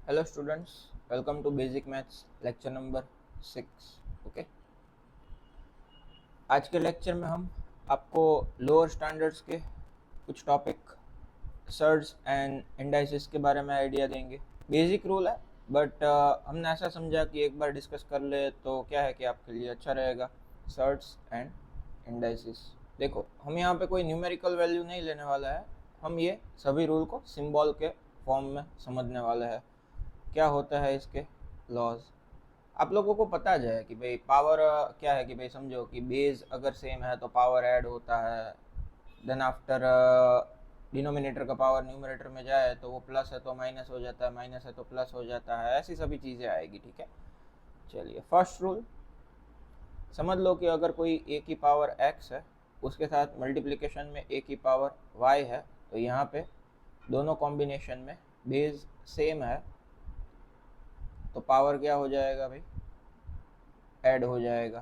Hello students, welcome to basic maths lecture number 6। Okay, आज के lecture में हम आपको लोअर स्टैंडर्ड्स के कुछ टॉपिक सर्ज एंड इंडाइसिस के बारे में आइडिया देंगे। बेसिक रूल है बट हमने ऐसा समझा कि एक बार डिस्कस कर ले तो क्या है कि आपके लिए अच्छा रहेगा। सर्ज एंड इंडाइसिस, देखो हम यहाँ पे कोई न्यूमेरिकल वैल्यू नहीं लेने वाला है, हम ये सभी रूल को सिंबल के फॉर्म में समझने वाले हैं। क्या होता है इसके लॉज, आप लोगों को पता जाए कि भाई पावर क्या है कि भाई समझो कि बेस अगर सेम है तो पावर ऐड होता है, देन आफ्टर डिनोमिनेटर का पावर न्यूमरेटर में जाए तो वो प्लस है तो माइनस हो जाता है, माइनस है तो प्लस हो जाता है, ऐसी सभी चीज़ें आएगी। ठीक है, चलिए फर्स्ट रूल समझ लो कि अगर कोई ए की पावर एक्स है उसके साथ मल्टीप्लिकेशन में ए की पावर वाई है तो यहाँ पे दोनों कॉम्बिनेशन में बेस सेम है तो पावर क्या हो जाएगा भाई, ऐड हो जाएगा।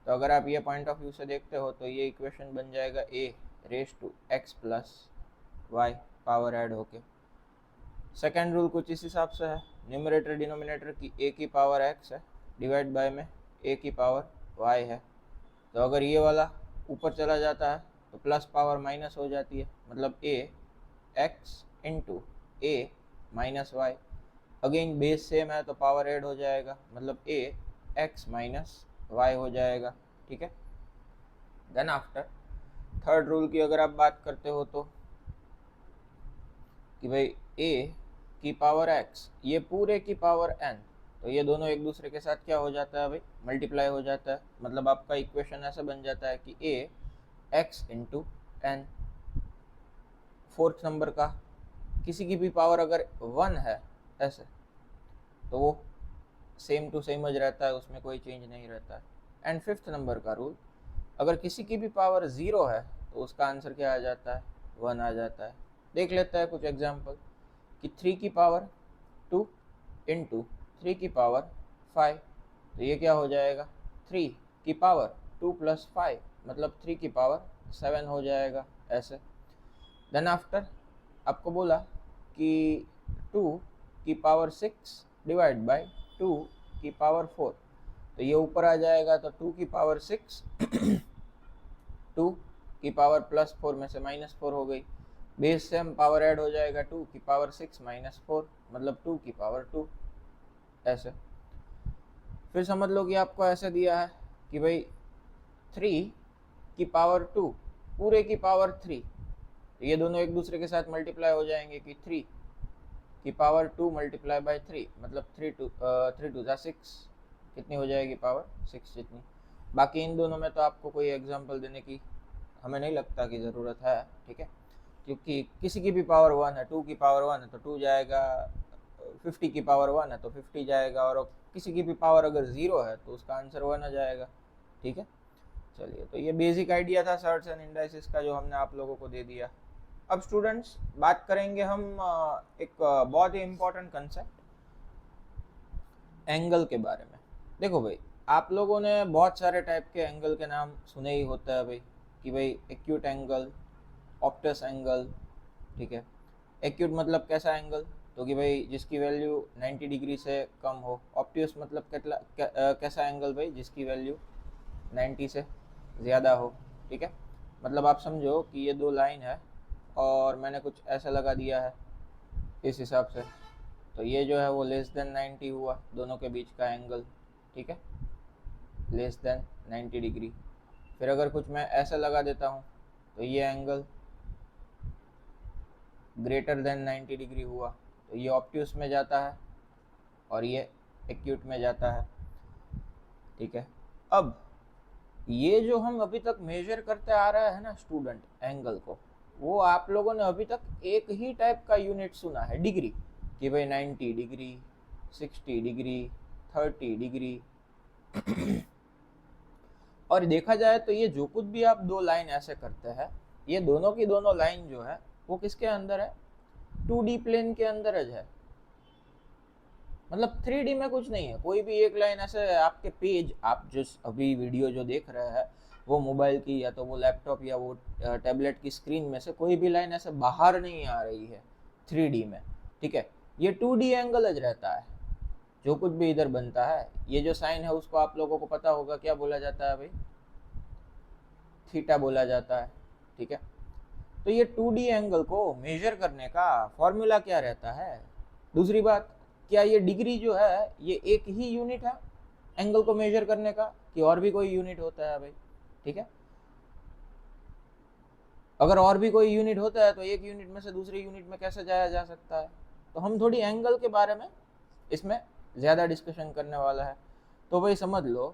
तो अगर आप ये पॉइंट ऑफ व्यू से देखते हो तो ये इक्वेशन बन जाएगा a raise to x plus y power add होके। सेकेंड रूल कुछ इस हिसाब से है, न्यूमरेटर डिनोमिनेटर की ए की पावर एक्स है डिवाइड बाय में ए की पावर वाई है, तो अगर ये वाला ऊपर चला जाता है तो प्लस पावर माइनस हो जाती है, मतलब a x into a minus y. Again base same है तो पावर ऐड हो जाएगा, मतलब ए एक्स माइनस वाई हो जाएगा। ठीक है, देन आफ्टर थर्ड रूल की अगर आप बात करते हो तो कि भाई ए की पावर एक्स ये पूरे की पावर एन, तो ये दोनों एक दूसरे के साथ क्या हो जाता है भाई, मल्टीप्लाई हो जाता है, मतलब आपका इक्वेशन ऐसा बन जाता है कि a x into n. Fourth number का किसी की भी पावर अगर 1 है ऐसे तो वो सेम टू सेम ज रहता है, उसमें कोई चेंज नहीं रहता है। एंड फिफ्थ नंबर का रूल, अगर किसी की भी पावर 0 है तो उसका आंसर क्या आ जाता है, 1 आ जाता है। देख लेते हैं कुछ एग्जांपल कि 3 की पावर 2 इंटू 3 की पावर 5, तो ये क्या हो जाएगा, 3 की पावर 2 प्लस 5 मतलब 3 की पावर 7 हो जाएगा ऐसे। देन आफ्टर आपको बोला कि 2 की पावर 6 डिवाइड बाय 2 की पावर 4, तो ये ऊपर आ जाएगा तो 2 की पावर 6 2 की पावर प्लस 4 में से माइनस 4 हो गई, बेस से हम पावर ऐड हो जाएगा 2 की पावर 6 माइनस 4 मतलब 2 की पावर 2 ऐसे। फिर समझ लो कि आपको ऐसे दिया है कि भाई 3 की पावर 2 पूरे की पावर 3, तो ये दोनों एक दूसरे के साथ मल्टीप्लाई हो जाएंगे कि 3 की पावर 2 मल्टीप्लाई बाय 3 मतलब 3 टू 6, कितनी हो जाएगी पावर 6 जितनी। बाकी इन दोनों में तो आपको कोई एग्जांपल देने की हमें नहीं लगता कि ज़रूरत है। ठीक है, क्योंकि किसी की भी पावर 1 है, 2 की पावर 1 है तो 2 जाएगा, 50 की पावर 1 है तो 50 जाएगा, और किसी की भी पावर अगर 0 है तो उसका आंसर 1 आ जाएगा। ठीक है, चलिए तो ये बेसिक आइडिया था सर्च एंड इंडाइसिस का जो हमने आप लोगों को दे दिया। अब स्टूडेंट्स बात करेंगे हम एक बहुत ही इम्पोर्टेंट कंसेप्ट एंगल के बारे में। देखो भाई, आप लोगों ने बहुत सारे टाइप के एंगल के नाम सुने ही होता है भाई, कि भाई एक्यूट एंगल, ऑप्टस एंगल। ठीक है, एक्यूट मतलब कैसा एंगल, तो कि भाई जिसकी वैल्यू 90 डिग्री से कम हो। ऑप्टियस मतलब कैसा एंगल भाई, जिसकी वैल्यू 90 से ज़्यादा हो। ठीक है, मतलब आप समझो कि ये दो लाइन है और मैंने कुछ ऐसा लगा दिया है इस हिसाब से, तो ये जो है वो लेस देन 90 हुआ दोनों के बीच का एंगल। ठीक है, लेस देन 90 डिग्री। फिर अगर कुछ मैं ऐसा लगा देता हूँ तो ये एंगल ग्रेटर देन 90 डिग्री हुआ, तो ये ऑप्ट्यूस में जाता है और ये एक्यूट में जाता है। ठीक है, अब ये जो हम अभी तक मेजर करते आ रहे हैं ना स्टूडेंट एंगल को, वो आप लोगों ने अभी तक एक ही टाइप का यूनिट सुना है, डिग्री, कि भाई 90 डिग्री, 60 डिग्री, 30 डिग्री। और देखा जाए तो ये जो कुछ भी आप दो लाइन ऐसे करते हैं, ये दोनों की दोनों लाइन जो है वो किसके अंदर है, 2D प्लेन के अंदर है, मतलब 3D में कुछ नहीं है। कोई भी एक लाइन ऐसे आपके पेज, आप जो अभी वीडियो जो देख रहे हैं वो मोबाइल की या तो वो लैपटॉप या वो टैबलेट की स्क्रीन में से कोई भी लाइन ऐसे बाहर नहीं आ रही है 3D में। ठीक है, ये 2D एंगल ज रहता है। जो कुछ भी इधर बनता है, ये जो साइन है उसको आप लोगों को पता होगा क्या बोला जाता है भाई, थीटा बोला जाता है, ठीक है। तो ये 2D एंगल को मेजर करने का फॉर्मूला क्या रहता है। दूसरी बात, क्या ये डिग्री जो है ये एक ही यूनिट है एंगल को मेजर करने का, कि और भी कोई यूनिट होता है भाई, ठीक है। अगर और भी कोई यूनिट होता है तो एक यूनिट में से दूसरे यूनिट में कैसे जाया जा सकता है। तो हम थोड़ी एंगल के बारे में इसमें ज़्यादा डिस्कशन करने वाला है। तो भाई समझ लो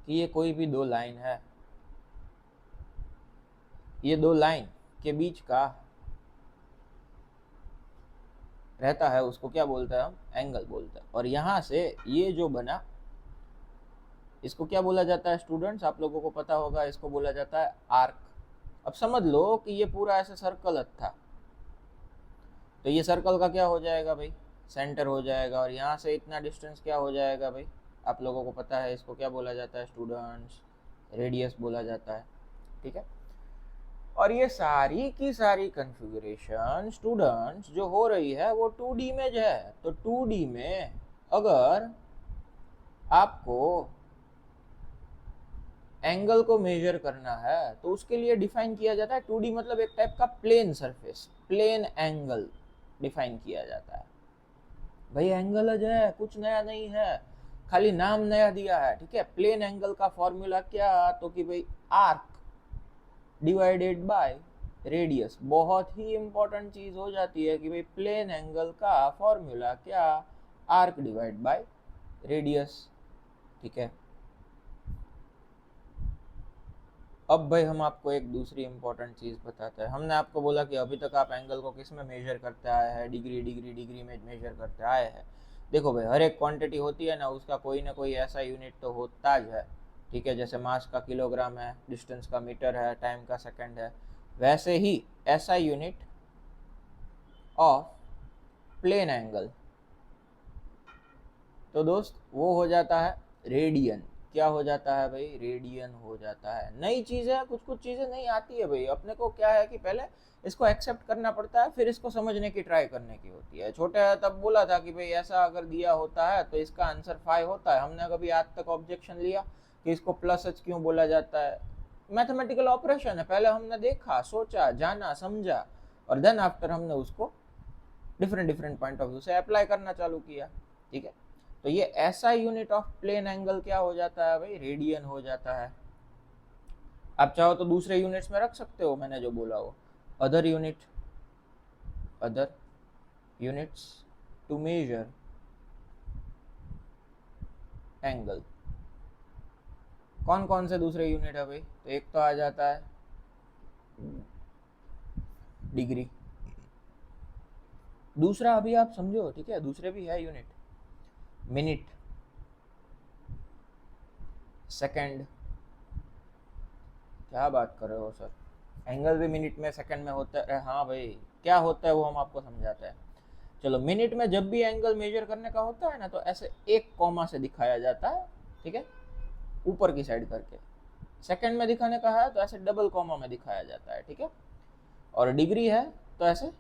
कि ये कोई भी दो लाइन है, ये दो लाइन के बीच का रहता है उसको क्या बोलते हैं हम, एंगल बोलते हैं। और यहाँ से ये जो बना इसको क्या बोला जाता है स्टूडेंट्स, आप लोगों को पता होगा, इसको बोला जाता है आर्क। अब समझ लो कि ये पूरा ऐसे सर्कल था, तो ये सर्कल का क्या हो जाएगा भाई, सेंटर हो जाएगा। और यहाँ से इतना डिस्टेंस क्या हो जाएगा भाई, आप लोगों को पता है इसको क्या बोला जाता है स्टूडेंट्स, रेडियस बोला जाता है, ठीक है। और ये सारी की सारी कॉन्फ़िगरेशन स्टूडेंट्स जो हो रही है वो 2D में जो है। तो 2D में अगर आपको एंगल को मेजर करना है तो उसके लिए डिफाइन किया जाता है 2D मतलब एक टाइप का plane surface, plane angle define किया जाता है। भाई एंगल जो है कुछ नया नहीं है, खाली नाम नया दिया है, ठीक है। प्लेन एंगल का फॉर्मूला क्या, तो कि भाई आर्क डिवाइडेड बाय रेडियस। बहुत ही इंपॉर्टेंट चीज हो जाती है कि भाई प्लेन एंगल का फॉर्मूला क्या, आर्क डिवाइड बाय रेडियस, ठीक है। अब भाई हम आपको एक दूसरी इंपॉर्टेंट चीज बताते हैं। हमने आपको बोला कि अभी तक आप एंगल को किस में मेजर करते आए हैं, डिग्री डिग्री डिग्री में मेजर करते आए हैं। देखो भाई हर एक क्वांटिटी होती है ना, उसका कोई ना कोई ऐसा यूनिट तो होता है, ठीक है। जैसे मास का किलोग्राम है, डिस्टेंस का मीटर है, टाइम का सेकंड है, वैसे ही ऐसा यूनिट ऑफ प्लेन एंगल तो दोस्त वो हो जाता है रेडियन। क्या हो जाता है भाई, रेडियन हो जाता है। नई चीज़ है, कुछ कुछ चीज़ें नहीं आती है भाई अपने को, क्या है कि पहले इसको एक्सेप्ट करना पड़ता है, फिर इसको समझने की ट्राई करने की होती है। छोटे तब बोला था कि भाई ऐसा अगर दिया होता है तो इसका आंसर 5 होता है। हमने कभी आज तक ऑब्जेक्शन लिया कि इसको प्लस एच क्यों बोला जाता है। मैथमेटिकल ऑपरेशन है, पहले हमने देखा, सोचा, जाना, समझा, और देन आफ्टर हमने उसको different different point of view से अप्लाई करना चालू किया, ठीक है। तो ये ऐसा यूनिट ऑफ प्लेन एंगल क्या हो जाता है भाई, रेडियन हो जाता है। आप चाहो तो दूसरे यूनिट्स में रख सकते हो, मैंने जो बोला वो other units to measure angle. कौन कौन से दूसरे यूनिट है भाई, तो एक तो आ जाता है डिग्री, दूसरा अभी आप समझो, ठीक है, दूसरे भी है यूनिट, मिनट, सेकंड। क्या बात कर रहे हो सर, एंगल भी मिनट में सेकंड में होता है। हाँ भाई क्या होता है वो हम आपको समझाते हैं। चलो, मिनट में जब भी एंगल मेजर करने का होता है ना तो ऐसे एक कॉमा से दिखाया जाता है, ठीक है, ऊपर की साइड करके। सेकंड में दिखाने का है तो ऐसे डबल कॉमा में दिखाया जाता है, ठीक है। और डिग्री है तो ऐसे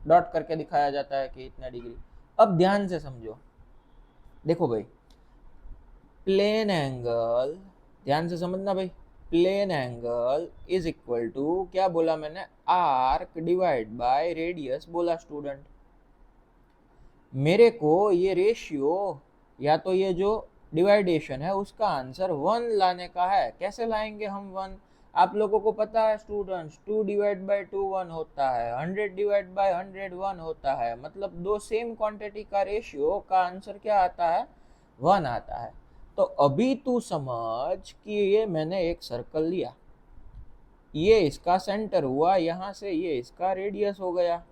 डॉट करके दिखाया जाता है कि इतना डिग्री। अब ध्यान से समझो, देखो भाई प्लेन एंगल, ध्यान से समझना भाई, plane angle is equal to क्या बोला मैंने, आर्क डिवाइड बाय रेडियस बोला स्टूडेंट। मेरे को ये रेशियो या तो ये जो डिवाइडेशन है उसका आंसर 1 लाने का है। कैसे लाएंगे हम 1, आप लोगों को पता है स्टूडेंट्स, 2 डिवाइड बाय 2 1 होता है, 100 डिवाइड बाय 100 1 होता है। मतलब दो सेम क्वांटिटी का रेशियो का आंसर क्या आता है, 1 आता है। तो अभी तू समझ कि ये मैंने एक सर्कल लिया, ये इसका सेंटर हुआ, यहाँ से ये इसका रेडियस हो गया,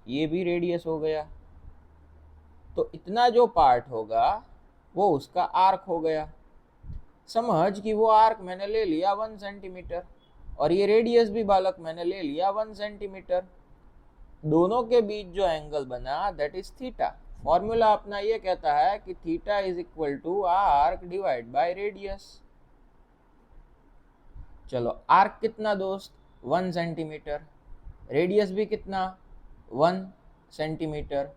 ये भी रेडियस हो गया, तो इतना जो पार्ट होगा वो उसका आर्क हो गया। समझ कि वो आर्क मैंने ले लिया 1 सेंटीमीटर, और ये रेडियस भी बालक मैंने ले लिया 1 सेंटीमीटर। दोनों के बीच जो एंगल बना दैट इज थीटा। फॉर्मूला अपना ये कहता है कि theta is equal to arc divide by radius. चलो, आर्क कितना दोस्त, 1 सेंटीमीटर, रेडियस भी कितना 1 सेंटीमीटर।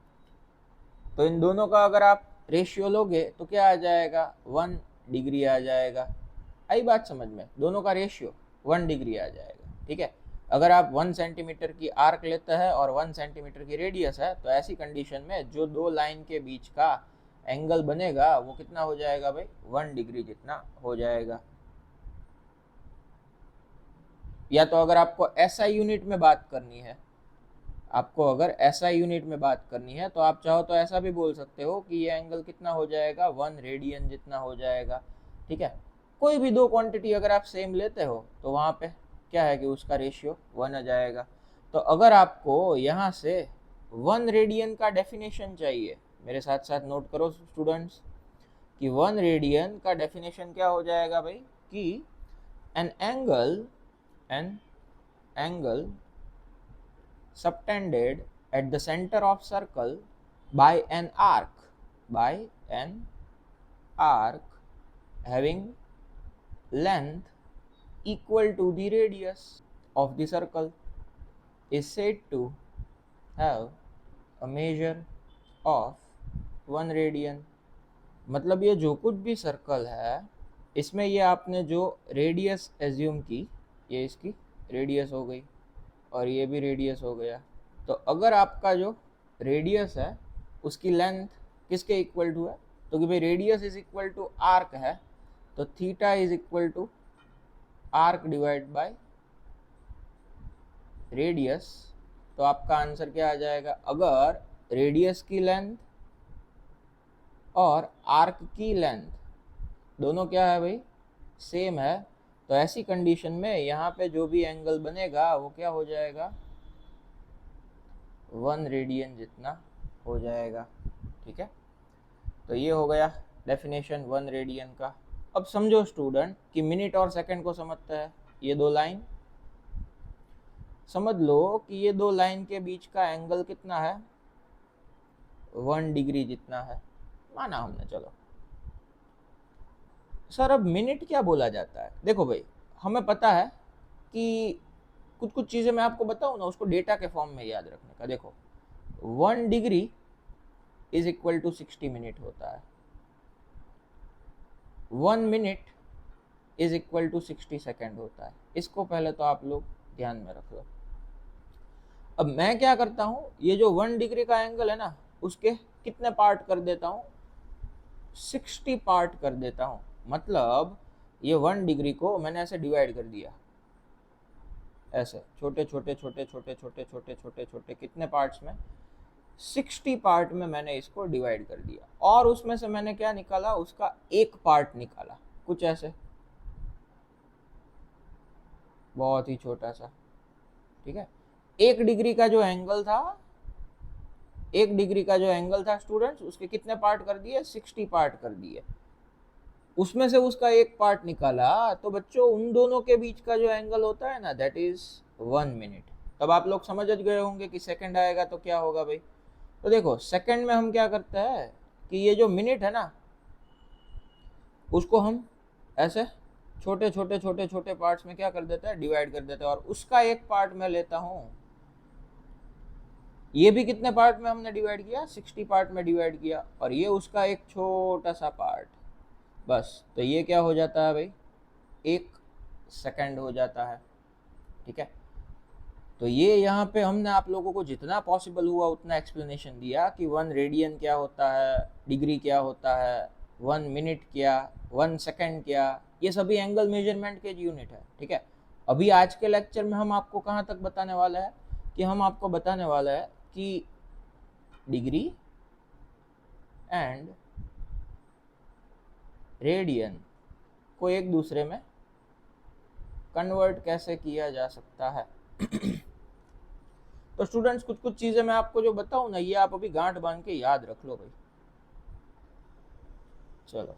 तो इन दोनों का अगर आप रेशियो लोगे तो क्या आ जाएगा, 1 डिग्री आ जाएगा। आई बात समझ में, दोनों का रेशियो 1 डिग्री आ जाएगा। ठीक है, अगर आप 1 सेंटीमीटर की आर्क लेते हैं और 1 सेंटीमीटर की रेडियस है, तो ऐसी कंडीशन में जो दो लाइन के बीच का एंगल बनेगा वो कितना हो जाएगा भाई, 1 डिग्री जितना हो जाएगा। या तो अगर आपको एसआई यूनिट में बात करनी है, आपको अगर एसआई यूनिट में बात करनी है तो आप चाहो तो ऐसा भी बोल सकते हो कि ये एंगल कितना हो जाएगा, 1 रेडियन जितना हो जाएगा। ठीक है, कोई भी दो क्वांटिटी अगर आप सेम लेते हो तो वहां पे क्या है कि उसका रेशियो 1 आ जाएगा। तो अगर आपको यहाँ से 1 रेडियन का डेफिनेशन चाहिए, मेरे साथ साथ नोट करो स्टूडेंट्स कि 1 रेडियन का डेफिनेशन क्या हो जाएगा भाई, कि an angle subtended at the center of circle by an arc having length equal to the radius of the circle is said to have a measure of 1 radian। मतलब ये जो कुछ भी सर्कल है इसमें ये आपने जो रेडियस एज्यूम की, ये इसकी रेडियस हो गई और ये भी रेडियस हो गया। तो अगर आपका जो रेडियस है उसकी लेंथ किसके इक्वल टू है, तो कि भाई radius is equal to arc है, तो theta is equal to arc divide by radius. तो आपका आंसर क्या आ जाएगा, अगर रेडियस की लेंथ और आर्क की लेंथ दोनों क्या है भाई, सेम है, तो ऐसी कंडीशन में यहाँ पे जो भी एंगल बनेगा वो क्या हो जाएगा, 1 रेडियन जितना हो जाएगा। ठीक है, तो ये हो गया डेफिनेशन 1 रेडियन का। अब समझो स्टूडेंट कि मिनट और सेकंड को समझते हैं। ये दो लाइन समझ लो कि ये दो लाइन के बीच का एंगल कितना है, 1 डिग्री जितना है, माना हमने। चलो सर अब मिनट क्या बोला जाता है, देखो भाई हमें पता है कि कुछ कुछ चीजें मैं आपको बताऊं ना, उसको डेटा के फॉर्म में याद रखने का। देखो 1 degree is equal to 60 minute होता है, 1 minute is equal to 60 second होता है। इसको पहले तो आप लोग ध्यान में रख लो। अब मैं क्या करता हूं, ये जो 1 डिग्री का एंगल है ना उसके कितने पार्ट कर देता हूं, 60 पार्ट कर देता हूं। मतलब ये 1 डिग्री को मैंने ऐसे डिवाइड कर दिया, ऐसे छोटे छोटे छोटे छोटे छोटे छोटे छोटे छोटे कितने पार्ट्स में, 60 पार्ट में मैंने इसको डिवाइड कर दिया। और उसमें से मैंने क्या निकाला, उसका एक पार्ट निकाला, कुछ ऐसे बहुत ही छोटा सा। ठीक है, 1 डिग्री का जो एंगल था, 1 डिग्री का जो एंगल था स्टूडेंट्स, उसके कितने पार्ट कर दिए, 60 पार्ट कर दिए। उसमें से उसका एक पार्ट निकाला, तो बच्चों उन दोनों के बीच का जो एंगल होता है ना, दैट इज 1 मिनट। तब आप लोग समझ गए होंगे कि सेकंड आएगा तो क्या होगा भाई। तो देखो सेकंड में हम क्या करते हैं कि ये जो मिनट है ना उसको हम ऐसे छोटे छोटे छोटे छोटे पार्ट्स में क्या कर देते हैं, डिवाइड कर देते हैं। और उसका एक पार्ट मैं लेता हूं, ये भी कितने पार्ट में हमने डिवाइड किया, 60 पार्ट में डिवाइड किया, और ये उसका एक छोटा सा पार्ट, बस। तो ये क्या हो जाता है भाई, 1 सेकंड हो जाता है। ठीक है, तो ये यहाँ पे हमने आप लोगों को जितना पॉसिबल हुआ उतना एक्सप्लेनेशन दिया कि 1 रेडियन क्या होता है, डिग्री क्या होता है, 1 मिनट क्या, 1 सेकंड क्या, ये सभी एंगल मेजरमेंट के यूनिट है। ठीक है, अभी आज के लेक्चर में हम आपको कहाँ तक बताने वाला है कि हम आपको बताने वाला है कि डिग्री एंड रेडियन को एक दूसरे में कन्वर्ट कैसे किया जा सकता है। तो स्टूडेंट्स कुछ कुछ चीजें मैं आपको जो बताऊं ना, ये आप अभी गांठ बांध के याद रख लो भाई। चलो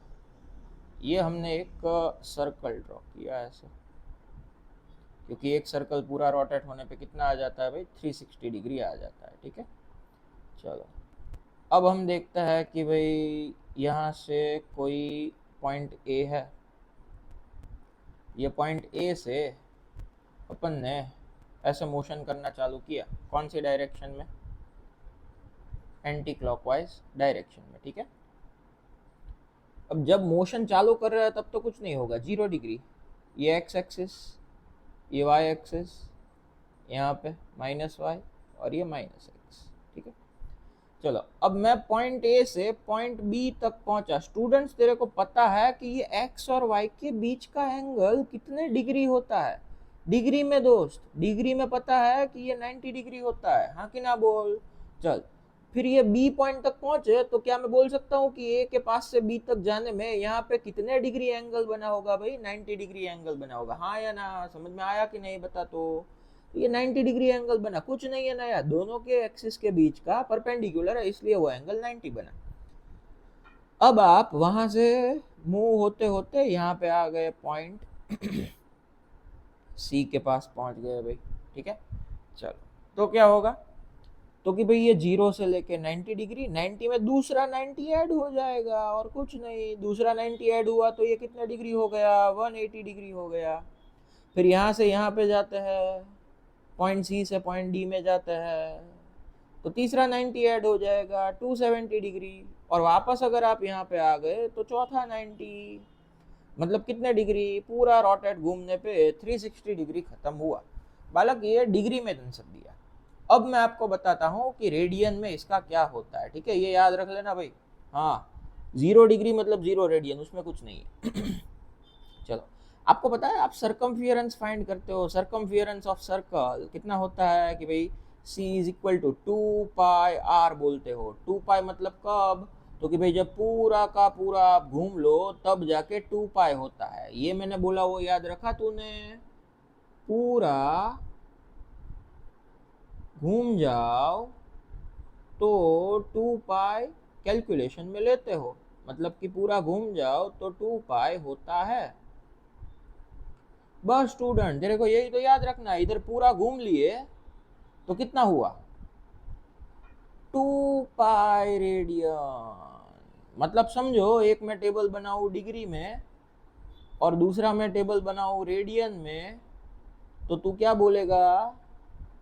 ये हमने एक सर्कल ड्रॉ किया ऐसे, क्योंकि एक सर्कल पूरा रोटेट होने पे कितना आ जाता है भाई, 360 डिग्री आ जाता है। ठीक है, चलो अब हम देखते हैं कि भाई यहाँ से कोई पॉइंट ए है, ये पॉइंट ए से अपन ने ऐसे मोशन करना चालू किया, कौन सी डायरेक्शन में, एंटी क्लॉकवाइज डायरेक्शन में, ठीक है। अब जब मोशन चालू कर रहा है तब तो कुछ नहीं होगा, 0 डिग्री, ये एक्स एक्सिस, ये वाई एक्सिस, यहाँ पे -y और ये -x, ठीक है। चलो अब मैं पॉइंट ए से पॉइंट बी तक पहुंचा। स्टूडेंट्स तेरे को पता है कि ये x और y के बीच का एंगल कितने डिग्री होता है? डिग्री में दोस्त, डिग्री में पता है कि ये 90 डिग्री होता है, हाँ कि ना बोल। चल फिर ये बी पॉइंट तक पहुंचे तो क्या मैं बोल सकता हूँ कि ए के पास से बी तक जाने में यहाँ पे कितने डिग्री एंगल बना होगा भाई? 90 डिग्री एंगल बना होगा, हाँ या ना? समझ में आया कि नहीं बता। तो ये 90 डिग्री एंगल बना, कुछ नहीं है नया, दोनों के एक्सिस के बीच का परपेंडिकुलर है, इसलिए वो एंगल 90 बना। अब आप वहां से मूव होते होते यहाँ पे आ गए, पॉइंट सी के पास पहुंच गए भाई, ठीक है। चलो तो क्या होगा, तो कि भाई ये 0 से लेके 90 डिग्री, 90 में दूसरा 90 ऐड हो जाएगा और कुछ नहीं, दूसरा 90 ऐड हुआ तो ये कितना डिग्री हो गया? 180 डिग्री हो गया। फिर यहाँ से यहाँ पे जाते हैं, पॉइंट सी से पॉइंट डी में जाता है तो तीसरा 90 ऐड हो जाएगा, 270 डिग्री। और वापस अगर आप यहाँ पे आ गए तो चौथा 90, मतलब कितने डिग्री? पूरा रोटेट घूमने पे 360 डिग्री खत्म हुआ। बालक ये डिग्री में आंसर दिया। अब मैं आपको बताता हूँ कि रेडियन में इसका क्या होता है, ठीक है, ये याद रख लेना भाई। हाँ, 0 डिग्री मतलब 0 रेडियन, उसमें कुछ नहीं है। चलो आपको पता है, आप सरकमफियरेंस फाइंड करते हो, सरकमफियरेंस ऑफ सर्कल कितना होता है कि भाई c is equal to 2πr बोलते हो। 2π मतलब कब? तो कि भाई जब पूरा का पूरा आप घूम लो तब जाके 2π होता है। ये मैंने बोला वो याद रखा तूने? पूरा घूम जाओ तो 2π कैलकुलेशन में लेते हो, मतलब कि पूरा घूम जाओ तो 2π होता है। बस स्टूडेंट तेरे को यही तो याद रखना है। इधर पूरा घूम लिए तो कितना हुआ? 2π रेडियन। मतलब समझो, एक मैं टेबल बनाऊं डिग्री में और दूसरा मैं टेबल बनाऊं रेडियन में, तो तू क्या बोलेगा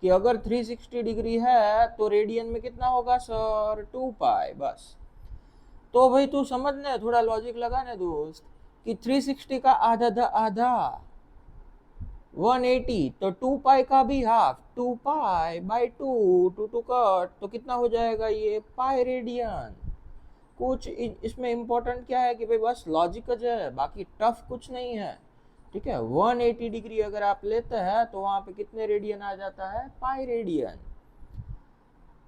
कि अगर 360 डिग्री है तो रेडियन में कितना होगा सर? 2π। बस तो भाई तू समझने, थोड़ा लॉजिक लगाने दोस्त, कि 360 का आधा आधा 180, तो 2π का भी हाफ, 2π/2, 2 कट, तो कितना हो जाएगा ये? Pi radian. कुछ इसमें इंपॉर्टेंट क्या है कि भाई बस लॉजिक है, बाकी टफ कुछ नहीं है, ठीक है। 180 डिग्री अगर आप लेते हैं तो वहां पे कितने रेडियन आ जाता है? Pi radian.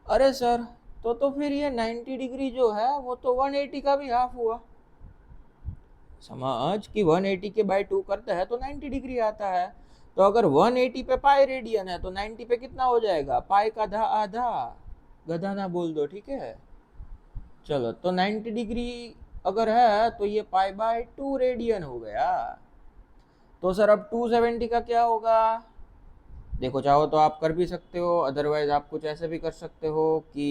अरे सर तो फिर ये 90 डिग्री जो है वो तो 180 का भी हाफ हुआ। समझ कि 180 के बाय 2 करते हैं तो 90 डिग्री आता है। तो अगर 180 पे पाई रेडियन है तो 90 पे कितना हो जाएगा? पाई का आधा। गधा ना बोल दो, ठीक है। चलो तो 90 डिग्री अगर है तो ये π/2 रेडियन हो गया। तो सर अब 270 का क्या होगा? देखो चाहो तो आप कर भी सकते हो, अदरवाइज आप कुछ ऐसे भी कर सकते हो कि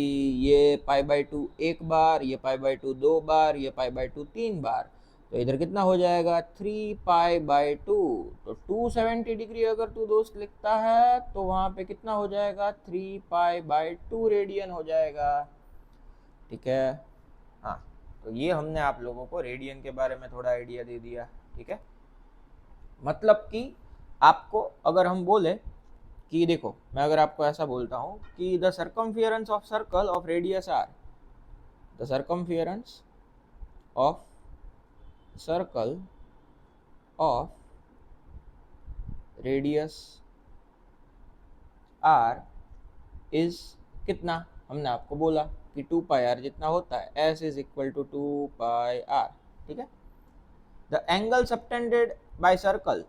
ये π/2 एक बार, ये π/2 दो बार, ये π/2 तीन बार, तो इधर कितना हो जाएगा? 3π/2। तो 270 डिग्री अगर तू दोस्त लिखता है तो वहां पे कितना हो जाएगा? 3π/2 रेडियन हो जाएगा, ठीक है। हाँ, तो ये हमने आप लोगों को रेडियन के बारे में थोड़ा आइडिया दे दिया, ठीक है। मतलब कि आपको अगर हम बोले कि देखो, मैं अगर आपको ऐसा बोलता हूँ कि the circumference of circle of radius r, the circumference of circle of radius r is कितना? हमने आपको बोला कि 2πr जितना होता है, s is equal to 2πr, ठीक है। The angle subtended by circle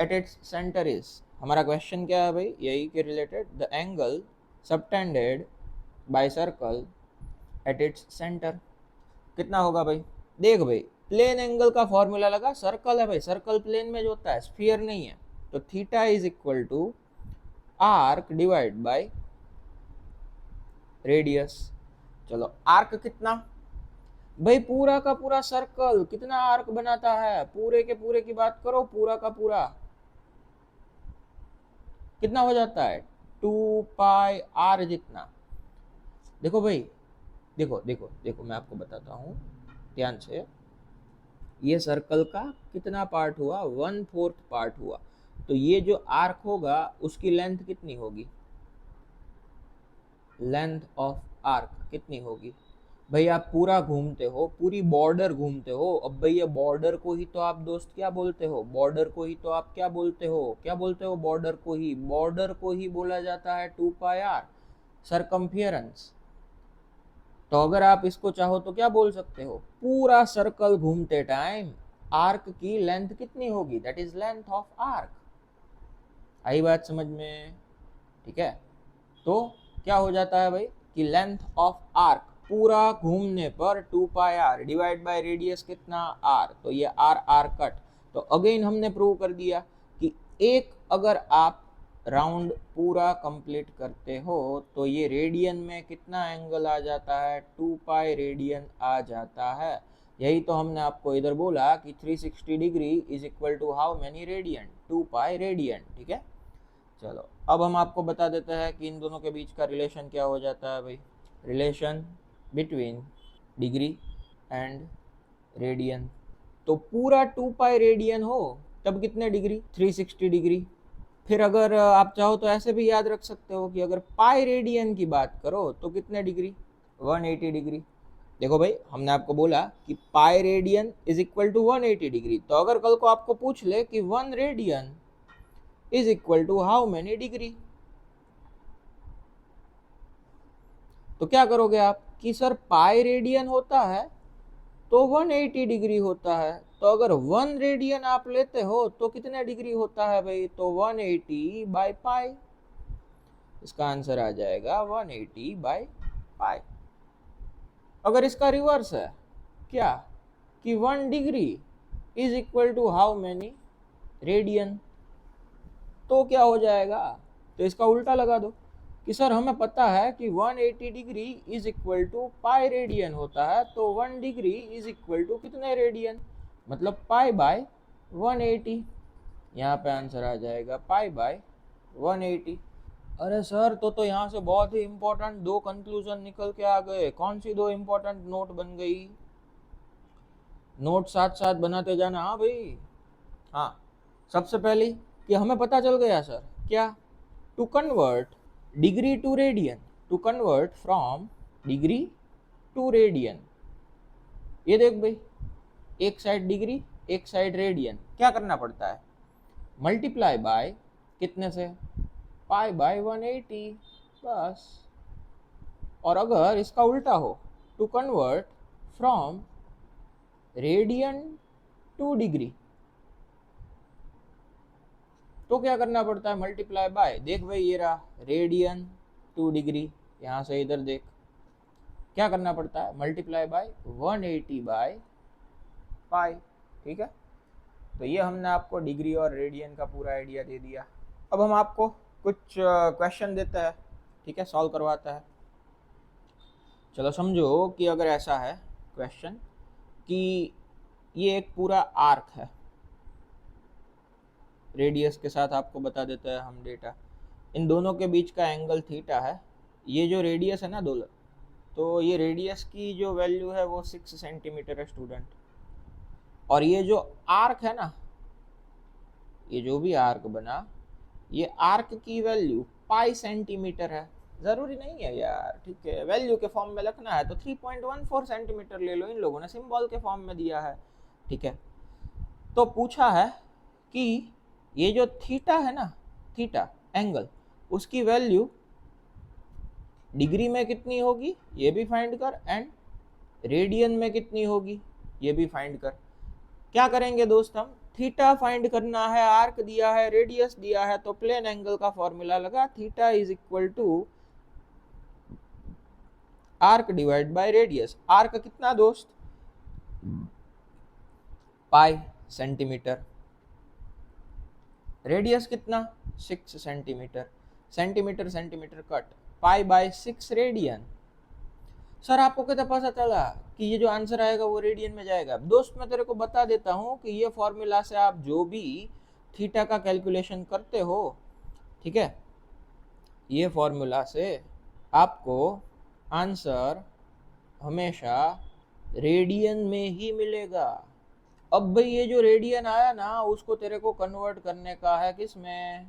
at its centre is, हमारा क्वेश्चन क्या है भाई? यही के related, the angle subtended by circle at its centre कितना होगा भाई? देख भाई, प्लेन एंगल का फॉर्मूला लगा, सर्कल है भाई, सर्कल प्लेन में जो होता है, स्फीयर नहीं है, तो theta is equal to arc divide by radius. चलो आर्क कितना भाई? पूरा का पूरा सर्कल कितना आर्क बनाता है? पूरे के पूरे की बात करो, पूरा का पूरा कितना हो जाता है? 2πr जितना। देखो भाई, देखो देखो देखो मैं आपको बताता हूँ ध्यान से। ये सर्कल का कितना पार्ट हुआ, 1/4 पार्ट हुआ। तो ये जो आर्क होगा उसकी लेंथ कितनी होगी, लेंथ ऑफ आर्क कितनी होगी? भाई आप पूरा घूमते हो, पूरी बॉर्डर घूमते हो। अब भैया बॉर्डर को ही तो आप दोस्त क्या बोलते हो, बॉर्डर को ही तो आप क्या बोलते हो, क्या बोलते हो? बॉर्डर को ही, बॉर्डर को ही बोला जाता है 2πr सरकमफियरेंस। तो अगर आप इसको चाहो तो क्या बोल सकते हो, पूरा सर्कल घूमते टाइम आर्क की लेंथ कितनी होगी, that is length of arc. आई बात समझ में? ठीक है। तो क्या हो जाता है भाई कि लेंथ ऑफ आर्क पूरा घूमने पर 2πr डिवाइड बाय रेडियस कितना r, तो ये r कट। तो अगेन हमने प्रूव कर दिया कि एक अगर आप राउंड पूरा कंप्लीट करते हो तो ये रेडियन में कितना एंगल आ जाता है, 2π रेडियन आ जाता है। यही तो हमने आपको इधर बोला कि 360 degree is equal to how many radian, 2π radian. ठीक है, चलो अब हम आपको बता देते हैं कि इन दोनों के बीच का रिलेशन क्या हो जाता है भाई। Relation between degree and radian. तो पूरा 2π रेडियन हो तब कितने डिग्री, 360 डिग्री। फिर अगर आप चाहो तो ऐसे भी याद रख सकते हो कि अगर पाई रेडियन की बात करो तो कितने डिग्री, 180 डिग्री। देखो भाई हमने आपको बोला कि pi radian is equal to 180 degree. तो अगर कल को आपको पूछ ले कि 1 radian is equal to how many degree, तो क्या करोगे आप कि सर पाई रेडियन होता है तो 180 डिग्री होता है। तो अगर 1 रेडियन आप लेते हो तो कितने डिग्री होता है भाई, तो 180 बाई पाई। इसका आंसर आ जाएगा 180 बाई पाई। अगर इसका रिवर्स है क्या कि 1 degree is equal to how many radian, तो क्या हो जाएगा, तो इसका उल्टा लगा दो कि सर हमें पता है कि 180 degree is equal to pi radian होता है। तो 1 डिग्री इज इक्वल टू कितने रेडियन, मतलब पाई बाय 180। यहाँ पे आंसर आ जाएगा पाई बाय 180। अरे सर तो यहाँ से बहुत ही इंपॉर्टेंट 2 कंक्लूजन निकल के आ गए। कौन सी 2 इंपॉर्टेंट नोट बन गई, नोट साथ साथ बनाते जाना। हाँ भाई, हाँ सबसे पहली कि हमें पता चल गया सर क्या, to convert degree to radian, to convert from degree to radian. ये देख भाई, एक साइड डिग्री एक साइड रेडियन, क्या करना पड़ता है, मल्टीप्लाई बाय कितने से, पाई बाय 180 बस। और अगर इसका उल्टा हो, to convert from radian to degree, तो क्या करना पड़ता है, मल्टीप्लाई बाय। देख भाई ये रहा रेडियन टू डिग्री, यहाँ से इधर देख क्या करना पड़ता है, मल्टीप्लाई बाय 180 बाय पाई। ठीक है, तो ये हमने आपको डिग्री और रेडियन का पूरा आइडिया दे दिया। अब हम आपको कुछ क्वेश्चन देते हैं, ठीक है, सॉल्व करवाता है। चलो समझो कि अगर ऐसा है क्वेश्चन कि ये एक पूरा आर्क है, रेडियस के साथ आपको बता देते हैं हम डेटा, इन दोनों के बीच का एंगल थीटा है। ये जो रेडियस है ना दोनों, तो ये रेडियस की जो वैल्यू है वो 6 सेंटीमीटर है स्टूडेंट। और ये जो आर्क है ना, ये जो भी आर्क बना, ये आर्क की वैल्यू पाई सेंटीमीटर है। जरूरी नहीं है यार, ठीक है, वैल्यू के फॉर्म में लिखना है तो 3.14 सेंटीमीटर ले लो, इन लोगों ने सिंबल के फॉर्म में दिया है। ठीक है, तो पूछा है कि ये जो थीटा है ना, थीटा एंगल, उसकी वैल्यू डिग्री में कितनी होगी ये भी फाइंड कर, एंड रेडियन में कितनी होगी ये भी फाइंड कर। क्या करेंगे दोस्त, हम थीटा फाइंड करना है, आर्क दिया है, रेडियस दिया है, तो प्लेन एंगल का फॉर्मूला लगा, theta is equal to arc divide by radius. Arc कितना दोस्त, पाई सेंटीमीटर, रेडियस कितना 6 centimetre, centimetre centimetre cut, pi by 6 radian. Sir आपको कैसे पता चला कि ये जो आंसर आएगा वो रेडियन में जाएगा? दोस्त मैं तेरे को बता देता हूँ कि ये फॉर्मूला से आप जो भी थीटा का कैलकुलेशन करते हो, ठीक है, ये फॉर्मूला से आपको आंसर हमेशा रेडियन में ही मिलेगा। अब भाई ये जो रेडियन आया ना, उसको तेरे को कन्वर्ट करने का है किस में,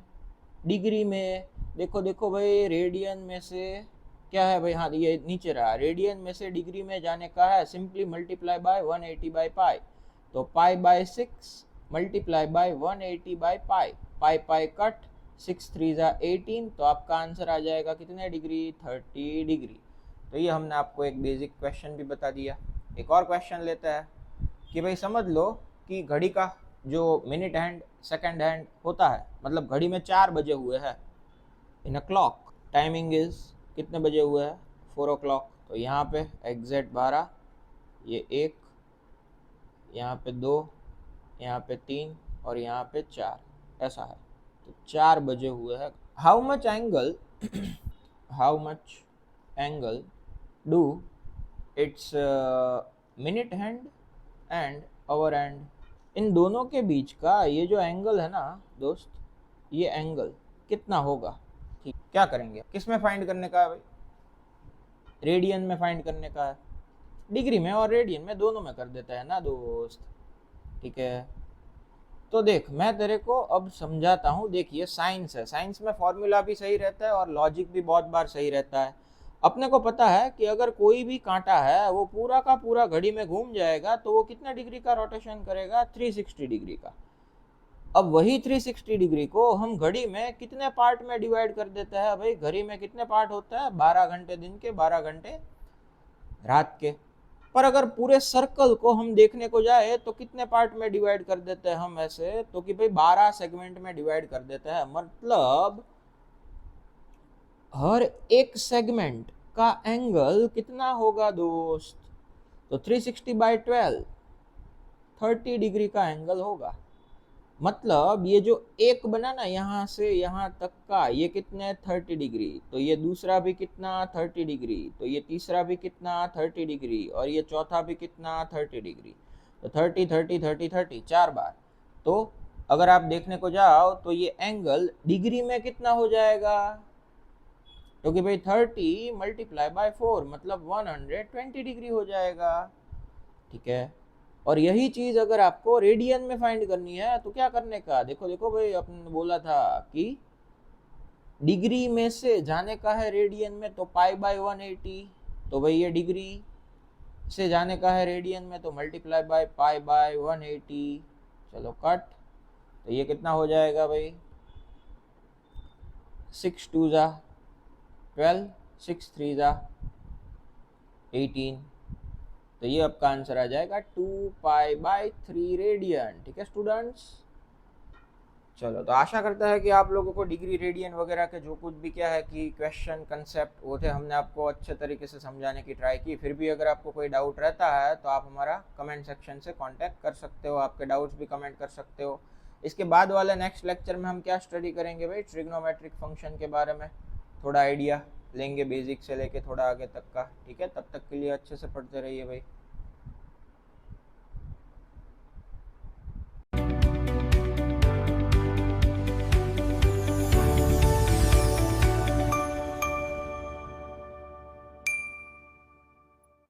डिग्री में। देखो देखो भाई, रेडियन में से क्या है भाई, हाँ ये नीचे रहा, रेडियन में से डिग्री में जाने का है, simply multiply by 180 by pi. तो pi by 6 multiply by 180 by pi, pi pi cut, 6 3 जा 18, तो आपका आंसर आ जाएगा कितने डिग्री, 30 डिग्री। तो ये हमने आपको एक बेसिक क्वेश्चन भी बता दिया। एक और क्वेश्चन लेता है कि भाई समझ लो कि घड़ी का जो मिनट हैंड सेकंड हैंड होता है, मतलब घड़ी में 4 बजे हुए हैं, इन अ क्लॉक टाइमिंग इज कितने बजे हुए हैं, 4 o'clock। तो यहाँ पे एग्जैक्ट 12, ये 1, यहाँ पे 2, यहाँ पे 3 और यहाँ पे 4, ऐसा है। तो 4 बजे हुए हैं। How much angle how much angle do its minute hand and hour hand, इन दोनों के बीच का ये जो एंगल है ना दोस्त, ये एंगल कितना होगा। ठीक, क्या करेंगे, किस में फाइंड करने का है भाई, रेडियन में फाइंड करने का है, डिग्री में और रेडियन में, दोनों में कर देता है ना दोस्त। ठीक है, तो देख मैं तेरे को अब समझाता हूँ। देखिए साइंस है, साइंस में फॉर्मूला भी सही रहता है और लॉजिक भी बहुत बार सही रहता है। अपने को पता है कि अगर कोई भी कांटा है वो पूरा का पूरा घड़ी में घूम जाएगा तो वो कितना डिग्री का रोटेशन करेगा, 360 डिग्री का। अब वही 360 डिग्री को हम घड़ी में कितने पार्ट में डिवाइड कर देते हैं भाई, घड़ी में कितने पार्ट होता है, 12 घंटे दिन के, 12 घंटे रात के। पर अगर पूरे सर्कल को हम देखने को जाए तो कितने पार्ट में डिवाइड कर देते हैं हम ऐसे, तो कि भाई 12 सेगमेंट में डिवाइड कर देते हैं। मतलब हर एक सेगमेंट का एंगल कितना होगा दोस्त, तो 360 बाई 12, 30 डिग्री का एंगल होगा। मतलब ये जो एक बना ना यहाँ से यहाँ तक का, ये कितने 30 डिग्री, तो ये दूसरा भी कितना 30 डिग्री, तो ये तीसरा भी कितना 30 डिग्री, और ये चौथा भी कितना 30 डिग्री। तो 30 30 30 30 4 बार। तो अगर आप देखने को जाओ तो ये एंगल डिग्री में कितना हो जाएगा, क्योंकि भाई 30 मल्टीप्लाई बाय 4 मतलब 120 डिग्री हो जाएगा। ठीक है, और यही चीज अगर आपको रेडियन में फाइंड करनी है तो क्या करने का, देखो देखो भाई, अपन बोला था कि डिग्री में से जाने का है रेडियन में, तो पाई बाय 180, तो भाई ये डिग्री से जाने का है रेडियन में, तो मल्टीप्लाई बाय पाई बाय 180, चलो कट। तो ये कितना हो जाएगा भाई, 6 2 जा 12, 6 3 जा 18, तो ये आपका आंसर आ जाएगा 2 पाई बाय 3 रेडियन। ठीक है स्टूडेंट्स, चलो तो आशा करता है कि आप लोगों को डिग्री रेडियन वगैरह के जो कुछ भी क्या है कि क्वेश्चन कंसेप्ट वो थे, हमने आपको अच्छे तरीके से समझाने की ट्राई की। फिर भी अगर आपको कोई डाउट रहता है तो आप हमारा कमेंट सेक्शन से कांटेक्ट कर सकते हो, आपके डाउट्स भी कमेंट कर सकते हो। इसके बाद वाले नेक्स्ट लेक्चर में हम क्या स्टडी करेंगे भाई, ट्रिग्नोमेट्रिक फंक्शन के बारे में थोड़ा आइडिया लेंगे, बेसिक से लेके थोड़ा आगे तक का। ठीक है, तब तक के लिए अच्छे से पढ़ते रहिए भाई।